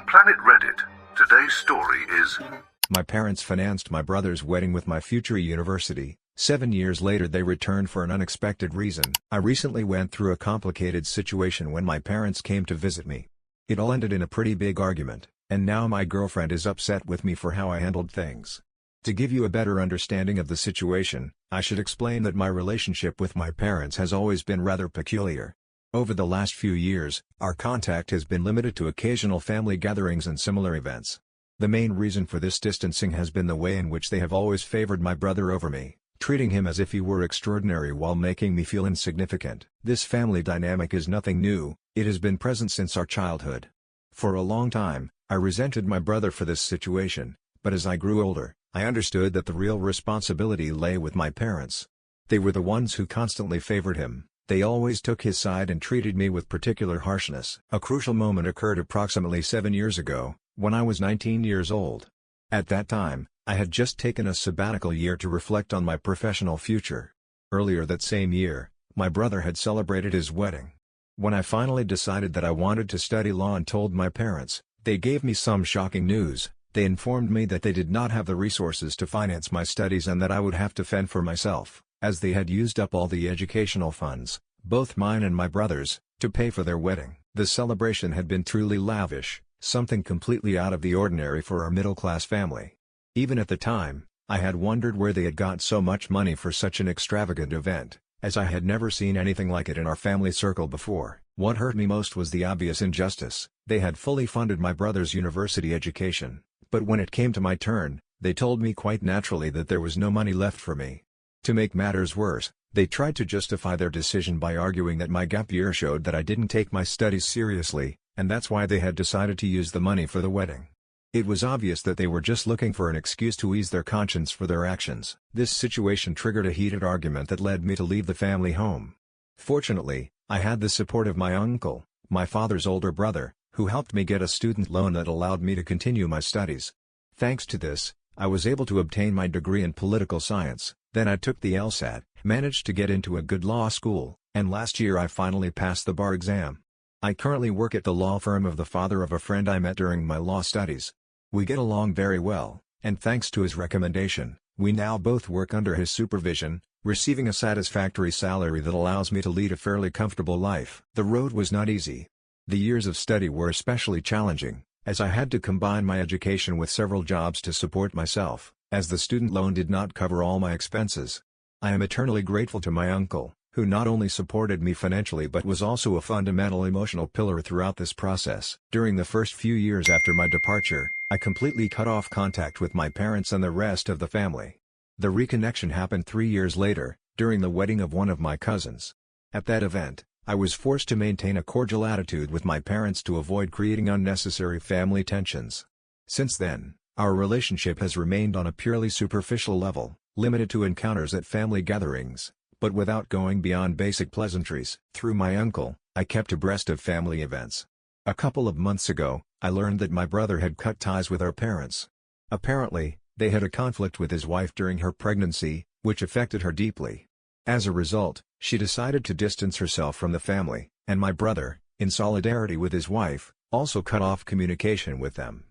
Planet Reddit. Today's story is... My parents financed my brother's wedding with my future university. 7 years later they returned for an unexpected reason. I recently went through a complicated situation when my parents came to visit me. It all ended in a pretty big argument, and now my girlfriend is upset with me for how I handled things. To give you a better understanding of the situation, I should explain that my relationship with my parents has always been rather peculiar. Over the last few years, our contact has been limited to occasional family gatherings and similar events. The main reason for this distancing has been the way in which they have always favored my brother over me, treating him as if he were extraordinary while making me feel insignificant. This family dynamic is nothing new, it has been present since our childhood. For a long time, I resented my brother for this situation, but as I grew older, I understood that the real responsibility lay with my parents. They were the ones who constantly favored him. They always took his side and treated me with particular harshness. A crucial moment occurred approximately 7 years ago, when I was 19 years old. At that time, I had just taken a sabbatical year to reflect on my professional future. Earlier that same year, my brother had celebrated his wedding. When I finally decided that I wanted to study law and told my parents, they gave me some shocking news. They informed me that they did not have the resources to finance my studies and that I would have to fend for myself, as they had used up all the educational funds, both mine and my brother's, to pay for their wedding. The celebration had been truly lavish, something completely out of the ordinary for our middle-class family. Even at the time, I had wondered where they had got so much money for such an extravagant event, as I had never seen anything like it in our family circle before. What hurt me most was the obvious injustice. They had fully funded my brother's university education, but when it came to my turn, they told me quite naturally that there was no money left for me. To make matters worse, they tried to justify their decision by arguing that my gap year showed that I didn't take my studies seriously, and that's why they had decided to use the money for the wedding. It was obvious that they were just looking for an excuse to ease their conscience for their actions. This situation triggered a heated argument that led me to leave the family home. Fortunately, I had the support of my uncle, my father's older brother, who helped me get a student loan that allowed me to continue my studies. Thanks to this, I was able to obtain my degree in political science. Then I took the LSAT, managed to get into a good law school, and last year I finally passed the bar exam. I currently work at the law firm of the father of a friend I met during my law studies. We get along very well, and thanks to his recommendation, we now both work under his supervision, receiving a satisfactory salary that allows me to lead a fairly comfortable life. The road was not easy. The years of study were especially challenging, as I had to combine my education with several jobs to support myself, as the student loan did not cover all my expenses. I am eternally grateful to my uncle, who not only supported me financially but was also a fundamental emotional pillar throughout this process. During the first few years after my departure, I completely cut off contact with my parents and the rest of the family. The reconnection happened 3 years later, during the wedding of one of my cousins. At that event, I was forced to maintain a cordial attitude with my parents to avoid creating unnecessary family tensions. Since then, our relationship has remained on a purely superficial level, limited to encounters at family gatherings, but without going beyond basic pleasantries. Through my uncle, I kept abreast of family events. A couple of months ago, I learned that my brother had cut ties with our parents. Apparently, they had a conflict with his wife during her pregnancy, which affected her deeply. As a result, she decided to distance herself from the family, and my brother, in solidarity with his wife, also cut off communication with them.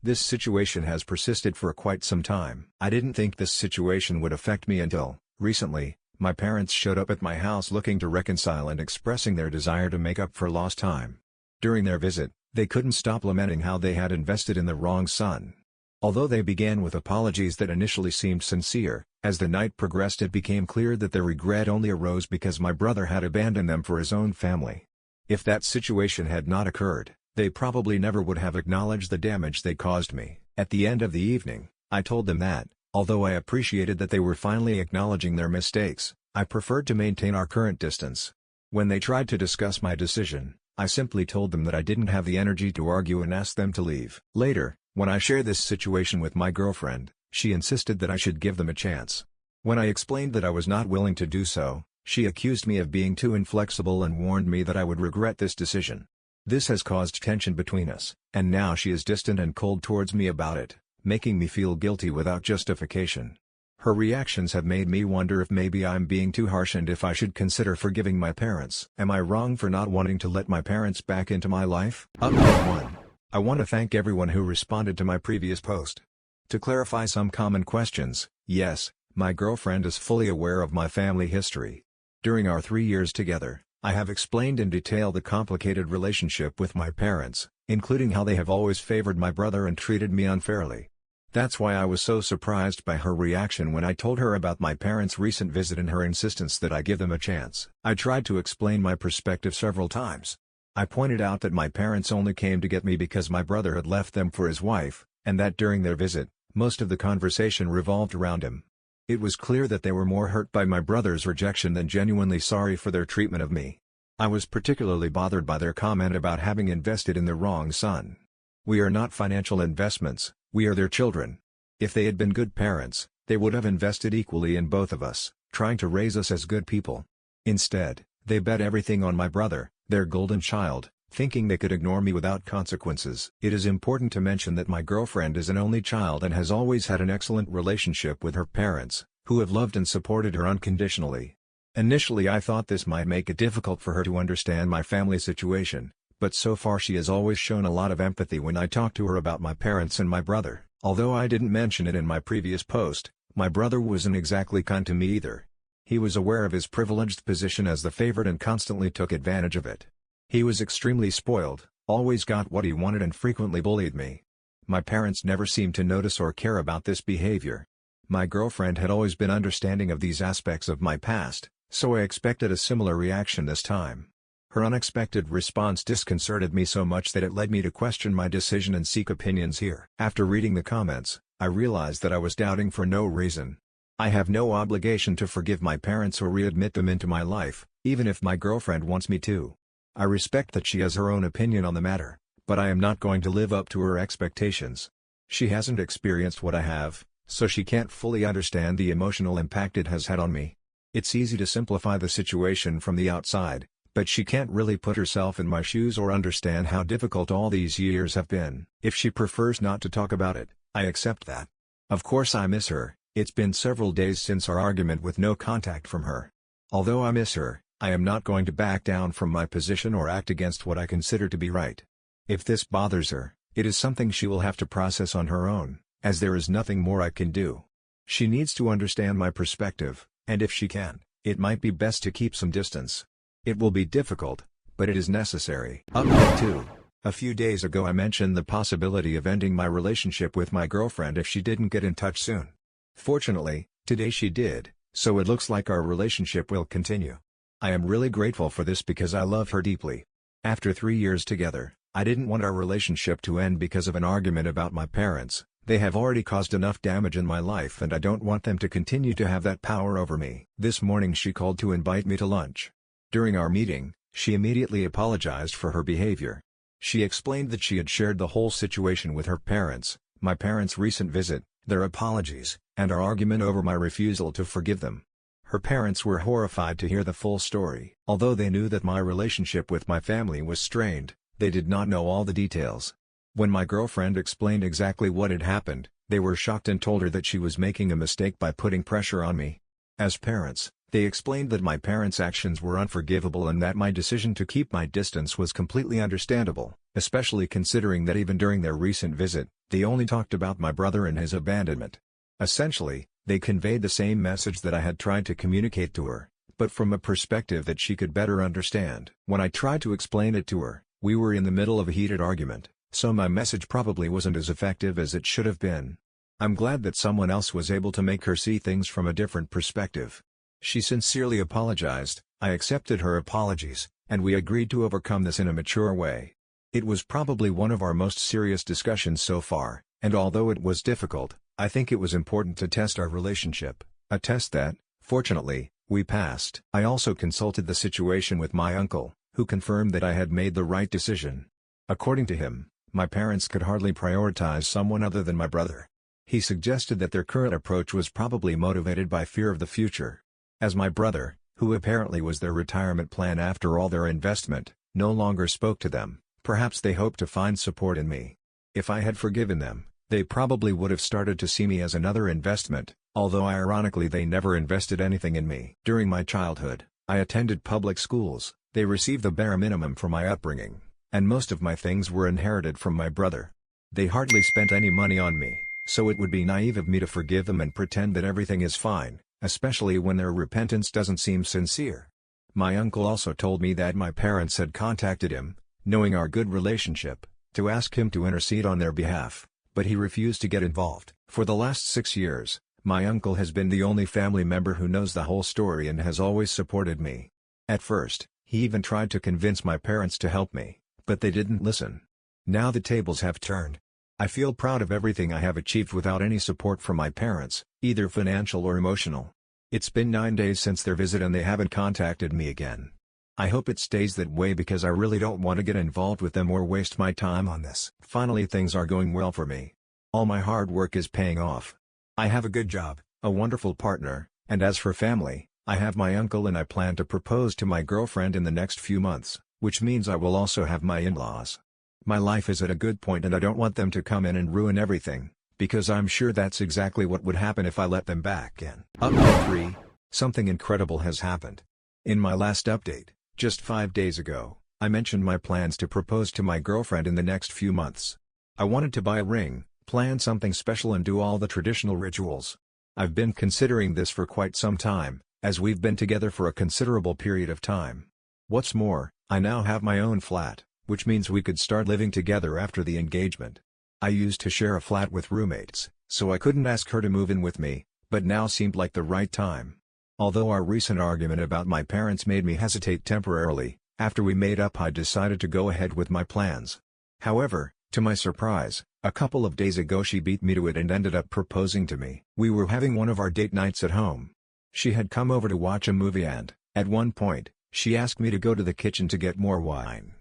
This situation has persisted for quite some time. I didn't think this situation would affect me until, recently, my parents showed up at my house looking to reconcile and expressing their desire to make up for lost time. During their visit, they couldn't stop lamenting how they had invested in the wrong son. Although they began with apologies that initially seemed sincere, as the night progressed it became clear that their regret only arose because my brother had abandoned them for his own family. If that situation had not occurred, they probably never would have acknowledged the damage they caused me. At the end of the evening, I told them that, although I appreciated that they were finally acknowledging their mistakes, I preferred to maintain our current distance. When they tried to discuss my decision, I simply told them that I didn't have the energy to argue and asked them to leave. Later, when I shared this situation with my girlfriend, she insisted that I should give them a chance. When I explained that I was not willing to do so, she accused me of being too inflexible and warned me that I would regret this decision. This has caused tension between us, and now she is distant and cold towards me about it, making me feel guilty without justification. Her reactions have made me wonder if maybe I'm being too harsh and if I should consider forgiving my parents. Am I wrong for not wanting to let my parents back into my life? Update 1. I want to thank everyone who responded to my previous post. To clarify some common questions, yes, my girlfriend is fully aware of my family history. During our 3 years together, I have explained in detail the complicated relationship with my parents, including how they have always favored my brother and treated me unfairly. That's why I was so surprised by her reaction when I told her about my parents' recent visit and her insistence that I give them a chance. I tried to explain my perspective several times. I pointed out that my parents only came to get me because my brother had left them for his wife, and that during their visit, most of the conversation revolved around him. It was clear that they were more hurt by my brother's rejection than genuinely sorry for their treatment of me. I was particularly bothered by their comment about having invested in the wrong son. We are not financial investments, we are their children. If they had been good parents, they would have invested equally in both of us, trying to raise us as good people. Instead, they bet everything on my brother, their golden child, thinking they could ignore me without consequences. It is important to mention that my girlfriend is an only child and has always had an excellent relationship with her parents, who have loved and supported her unconditionally. Initially I thought this might make it difficult for her to understand my family situation, but so far she has always shown a lot of empathy when I talk to her about my parents and my brother. Although I didn't mention it in my previous post, my brother wasn't exactly kind to me either. He was aware of his privileged position as the favorite and constantly took advantage of it. He was extremely spoiled, always got what he wanted and frequently bullied me. My parents never seemed to notice or care about this behavior. My girlfriend had always been understanding of these aspects of my past, so I expected a similar reaction this time. Her unexpected response disconcerted me so much that it led me to question my decision and seek opinions here. After reading the comments, I realized that I was doubting for no reason. I have no obligation to forgive my parents or readmit them into my life, even if my girlfriend wants me to. I respect that she has her own opinion on the matter, but I am not going to live up to her expectations. She hasn't experienced what I have, so she can't fully understand the emotional impact it has had on me. It's easy to simplify the situation from the outside, but she can't really put herself in my shoes or understand how difficult all these years have been. If she prefers not to talk about it, I accept that. Of course I miss her. It's been several days since our argument with no contact from her. Although I miss her, I am not going to back down from my position or act against what I consider to be right. If this bothers her, it is something she will have to process on her own, as there is nothing more I can do. She needs to understand my perspective, and if she can, it might be best to keep some distance. It will be difficult, but it is necessary. Update 2. A few days ago I mentioned the possibility of ending my relationship with my girlfriend if she didn't get in touch soon. Fortunately, today she did, so it looks like our relationship will continue. I am really grateful for this because I love her deeply. After 3 years together, I didn't want our relationship to end because of an argument about my parents. They have already caused enough damage in my life and I don't want them to continue to have that power over me. This morning she called to invite me to lunch. During our meeting, she immediately apologized for her behavior. She explained that she had shared the whole situation with her parents, my parents' recent visit, their apologies, and our argument over my refusal to forgive them. Her parents were horrified to hear the full story. Although they knew that my relationship with my family was strained, they did not know all the details. When my girlfriend explained exactly what had happened, they were shocked and told her that she was making a mistake by putting pressure on me. As parents, they explained that my parents' actions were unforgivable and that my decision to keep my distance was completely understandable, especially considering that even during their recent visit, they only talked about my brother and his abandonment. Essentially, they conveyed the same message that I had tried to communicate to her, but from a perspective that she could better understand. When I tried to explain it to her, we were in the middle of a heated argument, so my message probably wasn't as effective as it should have been. I'm glad that someone else was able to make her see things from a different perspective. She sincerely apologized, I accepted her apologies, and we agreed to overcome this in a mature way. It was probably one of our most serious discussions so far, and although it was difficult, I think it was important to test our relationship, a test that, fortunately, we passed. I also consulted the situation with my uncle, who confirmed that I had made the right decision. According to him, my parents could hardly prioritize someone other than my brother. He suggested that their current approach was probably motivated by fear of the future. As my brother, who apparently was their retirement plan after all their investment, no longer spoke to them, perhaps they hoped to find support in me. If I had forgiven them, they probably would have started to see me as another investment, although ironically they never invested anything in me. During my childhood, I attended public schools. They received the bare minimum for my upbringing. and most of my things were inherited from my brother. They hardly spent any money on me, so it would be naive of me to forgive them and pretend that everything is fine, especially when their repentance doesn't seem sincere. My uncle also told me that my parents had contacted him, knowing our good relationship, to ask him to intercede on their behalf, but he refused to get involved. For the last 6 years, my uncle has been the only family member who knows the whole story and has always supported me. At first, he even tried to convince my parents to help me, but they didn't listen. Now the tables have turned. I feel proud of everything I have achieved without any support from my parents, either financial or emotional. It's been 9 days since their visit and they haven't contacted me again. I hope it stays that way because I really don't want to get involved with them or waste my time on this. Finally, things are going well for me. All my hard work is paying off. I have a good job, a wonderful partner, and as for family, I have my uncle and I plan to propose to my girlfriend in the next few months, which means I will also have my in-laws. My life is at a good point and I don't want them to come in and ruin everything, because I'm sure that's exactly what would happen if I let them back in. Update 3. Something incredible has happened. In my last update, just 5 days ago, I mentioned my plans to propose to my girlfriend in the next few months. I wanted to buy a ring, plan something special and do all the traditional rituals. I've been considering this for quite some time, as we've been together for a considerable period of time. What's more, I now have my own flat, which means we could start living together after the engagement. I used to share a flat with roommates, so I couldn't ask her to move in with me, but now seemed like the right time. Although our recent argument about my parents made me hesitate temporarily, after we made up I decided to go ahead with my plans. However, to my surprise, a couple of days ago she beat me to it and ended up proposing to me. We were having one of our date nights at home. She had come over to watch a movie and, at one point, she asked me to go to the kitchen to get more wine.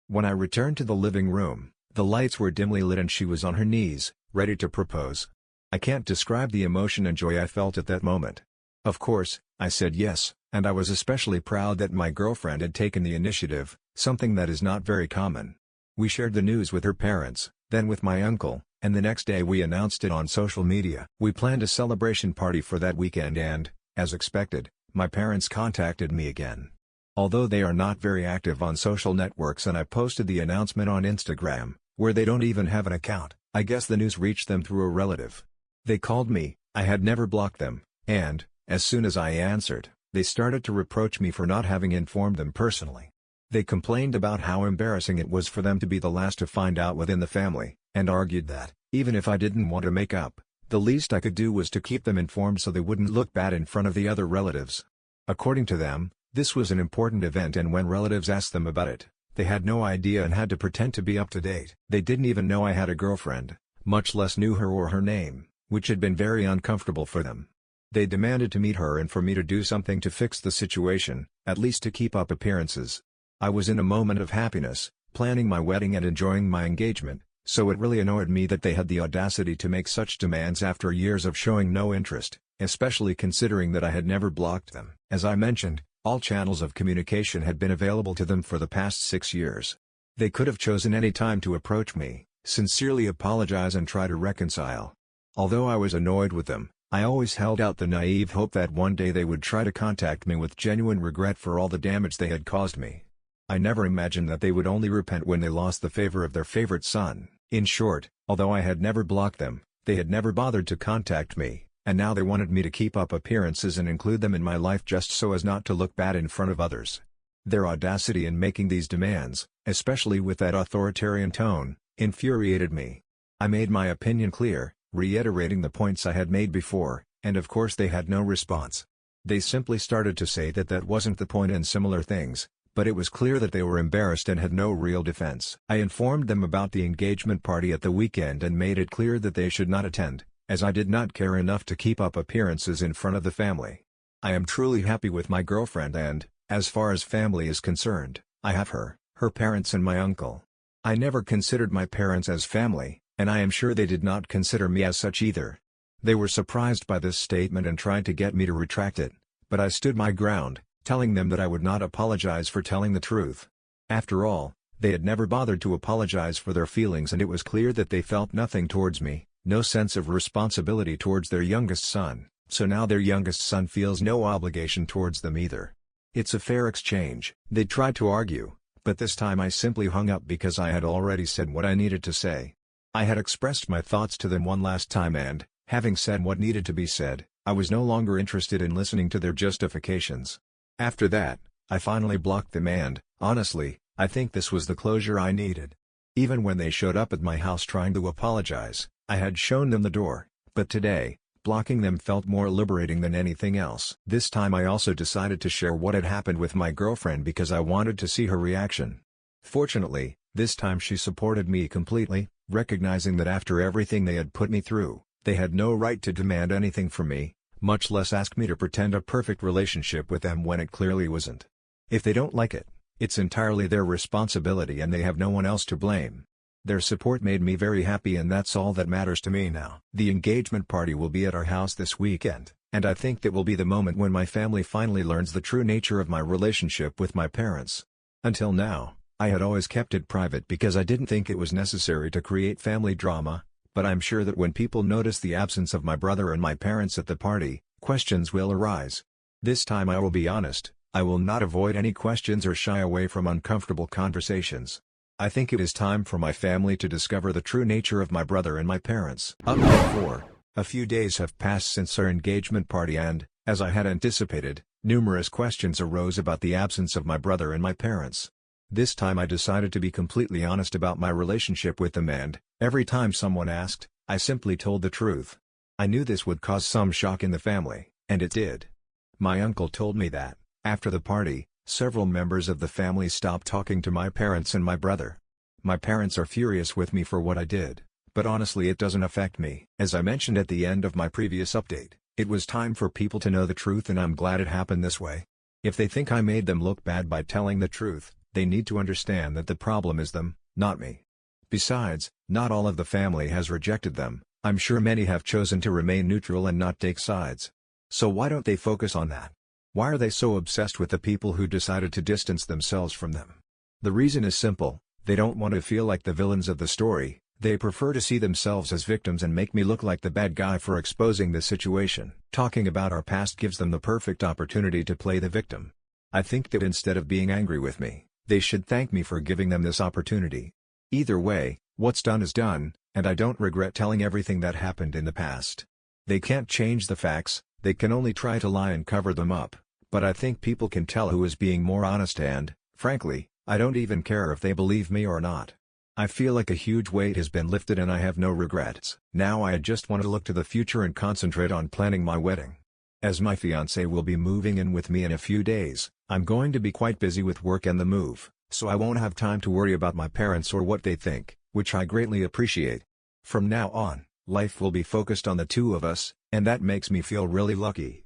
When I returned to the living room, the lights were dimly lit and she was on her knees, ready to propose. I can't describe the emotion and joy I felt at that moment. Of course, I said yes, and I was especially proud that my girlfriend had taken the initiative, something that is not very common. We shared the news with her parents, then with my uncle, and the next day we announced it on social media. We planned a celebration party for that weekend and, as expected, my parents contacted me again. Although they are not very active on social networks and I posted the announcement on Instagram, where they don't even have an account, I guess the news reached them through a relative. They called me, I had never blocked them, and, as soon as I answered, they started to reproach me for not having informed them personally. They complained about how embarrassing it was for them to be the last to find out within the family, and argued that, even if I didn't want to make up, the least I could do was to keep them informed so they wouldn't look bad in front of the other relatives. According to them, this was an important event and when relatives asked them about it, they had no idea and had to pretend to be up to date. They didn't even know I had a girlfriend, much less knew her or her name, which had been very uncomfortable for them. They demanded to meet her and for me to do something to fix the situation, at least to keep up appearances. I was in a moment of happiness, planning my wedding and enjoying my engagement, so it really annoyed me that they had the audacity to make such demands after years of showing no interest, especially considering that I had never blocked them. As I mentioned, all channels of communication had been available to them for the past 6 years. They could have chosen any time to approach me, sincerely apologize and try to reconcile. Although I was annoyed with them, I always held out the naive hope that one day they would try to contact me with genuine regret for all the damage they had caused me. I never imagined that they would only repent when they lost the favor of their favorite son. In short, although I had never blocked them, they had never bothered to contact me, and now they wanted me to keep up appearances and include them in my life just so as not to look bad in front of others. Their audacity in making these demands, especially with that authoritarian tone, infuriated me. I made my opinion clear, reiterating the points I had made before, and of course they had no response. They simply started to say that that wasn't the point and similar things, but it was clear that they were embarrassed and had no real defense. I informed them about the engagement party at the weekend and made it clear that they should not attend, as I did not care enough to keep up appearances in front of the family. I am truly happy with my girlfriend and, as far as family is concerned, I have her parents and my uncle. I never considered my parents as family, and I am sure they did not consider me as such either. They were surprised by this statement and tried to get me to retract it, but I stood my ground, telling them that I would not apologize for telling the truth. After all, they had never bothered to apologize for their feelings and it was clear that they felt nothing towards me, no sense of responsibility towards their youngest son, so now their youngest son feels no obligation towards them either. It's a fair exchange. They tried to argue, but this time I simply hung up because I had already said what I needed to say. I had expressed my thoughts to them one last time and, having said what needed to be said, I was no longer interested in listening to their justifications. After that, I finally blocked them and, honestly, I think this was the closure I needed. Even when they showed up at my house trying to apologize, I had shown them the door, but today, blocking them felt more liberating than anything else. This time I also decided to share what had happened with my girlfriend because I wanted to see her reaction. Fortunately, this time she supported me completely, recognizing that after everything they had put me through, they had no right to demand anything from me, much less ask me to pretend a perfect relationship with them when it clearly wasn't. If they don't like it, it's entirely their responsibility and they have no one else to blame. Their support made me very happy and that's all that matters to me now. The engagement party will be at our house this weekend, and I think that will be the moment when my family finally learns the true nature of my relationship with my parents. Until now, I had always kept it private because I didn't think it was necessary to create family drama, but I'm sure that when people notice the absence of my brother and my parents at the party, questions will arise. This time I will be honest, I will not avoid any questions or shy away from uncomfortable conversations. I think it is time for my family to discover the true nature of my brother and my parents. Update 4. A few days have passed since our engagement party and, as I had anticipated, numerous questions arose about the absence of my brother and my parents. This time I decided to be completely honest about my relationship with them and, every time someone asked, I simply told the truth. I knew this would cause some shock in the family, and it did. My uncle told me that, after the party, several members of the family stopped talking to my parents and my brother. My parents are furious with me for what I did, but honestly it doesn't affect me. As I mentioned at the end of my previous update, it was time for people to know the truth and I'm glad it happened this way. If they think I made them look bad by telling the truth, they need to understand that the problem is them, not me. Besides, not all of the family has rejected them, I'm sure many have chosen to remain neutral and not take sides. So why don't they focus on that? Why are they so obsessed with the people who decided to distance themselves from them? The reason is simple, they don't want to feel like the villains of the story, they prefer to see themselves as victims and make me look like the bad guy for exposing the situation. Talking about our past gives them the perfect opportunity to play the victim. I think that instead of being angry with me, they should thank me for giving them this opportunity. Either way, what's done is done, and I don't regret telling everything that happened in the past. They can't change the facts, they can only try to lie and cover them up, but I think people can tell who is being more honest and, frankly, I don't even care if they believe me or not. I feel like a huge weight has been lifted and I have no regrets. Now I just want to look to the future and concentrate on planning my wedding. As my fiancé will be moving in with me in a few days, I'm going to be quite busy with work and the move, so I won't have time to worry about my parents or what they think, which I greatly appreciate. From now on, life will be focused on the two of us, and that makes me feel really lucky.